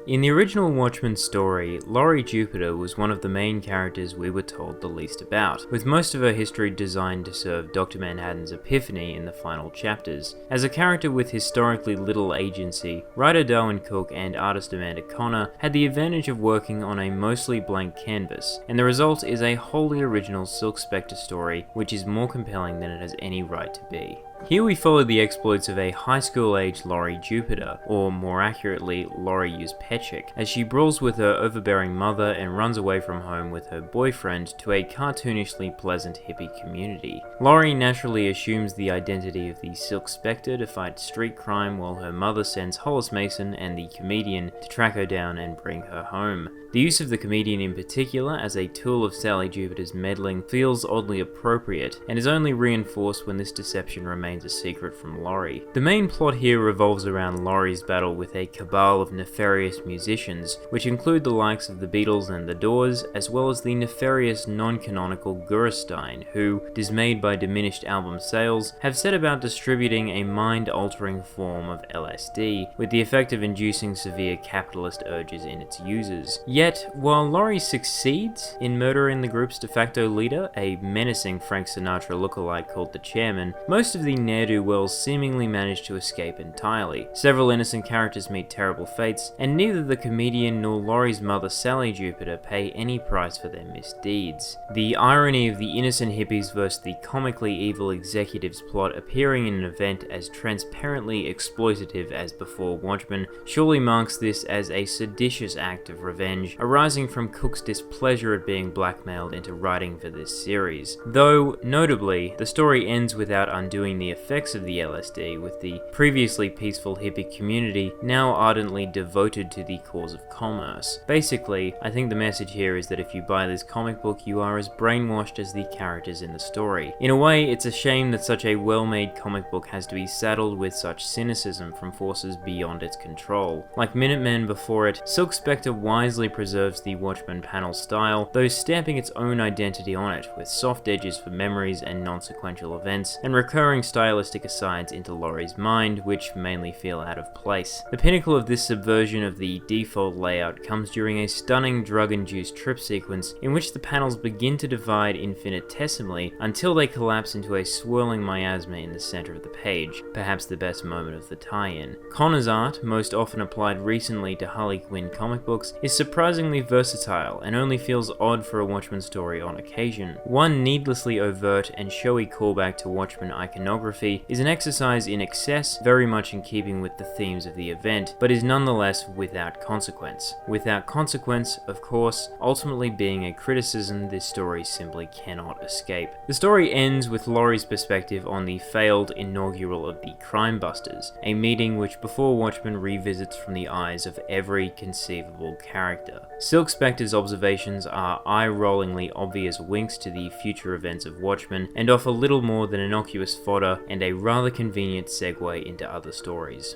In the original Watchmen story, Laurie Jupiter was one of the main characters we were told the least about, with most of her history designed to serve Dr. Manhattan's epiphany in the final chapters. As a character with historically little agency, writer Darwin Cook and artist Amanda Connor had the advantage of working on a mostly blank canvas, and the result is a wholly original Silk Spectre story which is more compelling than it has any right to be. Here we follow the exploits of a high school age Laurie Jupiter, or more accurately, Laurie Uzpechik, as she brawls with her overbearing mother and runs away from home with her boyfriend to a cartoonishly pleasant hippie community. Laurie naturally assumes the identity of the Silk Spectre to fight street crime while her mother sends Hollis Mason and the comedian to track her down and bring her home. The use of the comedian in particular as a tool of Sally Jupiter's meddling feels oddly appropriate, and is only reinforced when this deception remains a secret from Laurie. The main plot here revolves around Laurie's battle with a cabal of nefarious musicians, which include the likes of the Beatles and the Doors, as well as the nefarious non-canonical Gurstein, who, dismayed by diminished album sales, have set about distributing a mind-altering form of LSD, with the effect of inducing severe capitalist urges in its users. Yet, while Laurie succeeds in murdering the group's de facto leader, a menacing Frank Sinatra lookalike called the Chairman, most of the ne'er-do-wells seemingly manage to escape entirely. Several innocent characters meet terrible fates, and neither the comedian nor Laurie's mother Sally Jupiter pay any price for their misdeeds. The irony of the innocent hippies versus the comically evil executives plot appearing in an event as transparently exploitative as Before Watchmen surely marks this as a seditious act of revenge, arising from Cook's displeasure at being blackmailed into writing for this series. Though, notably, the story ends without undoing the effects of the LSD, with the previously peaceful hippie community now ardently devoted to the cause of commerce. Basically, I think the message here is that if you buy this comic book, you are as brainwashed as the characters in the story. In a way, it's a shame that such a well-made comic book has to be saddled with such cynicism from forces beyond its control. Like Minutemen before it, Silk Spectre wisely preserves the Watchmen panel style, though stamping its own identity on it, with soft edges for memories and non-sequential events, and recurring stylistic asides into Laurie's mind, which mainly feel out of place. The pinnacle of this subversion of the default layout comes during a stunning drug-induced trip sequence in which the panels begin to divide infinitesimally until they collapse into a swirling miasma in the center of the page, perhaps the best moment of the tie-in. Connor's art, most often applied recently to Harley Quinn comic books, is surprisingly versatile and only feels odd for a Watchmen story on occasion. One needlessly overt and showy callback to Watchmen iconography is an exercise in excess, very much in keeping with the themes of the event, but is nonetheless without consequence. Without consequence, of course, ultimately being a criticism this story simply cannot escape. The story ends with Laurie's perspective on the failed inaugural of the Crime Busters, a meeting which Before Watchmen revisits from the eyes of every conceivable character. Silk Spectre's observations are eye-rollingly obvious winks to the future events of Watchmen, and offer little more than innocuous fodder and a rather convenient segue into other stories.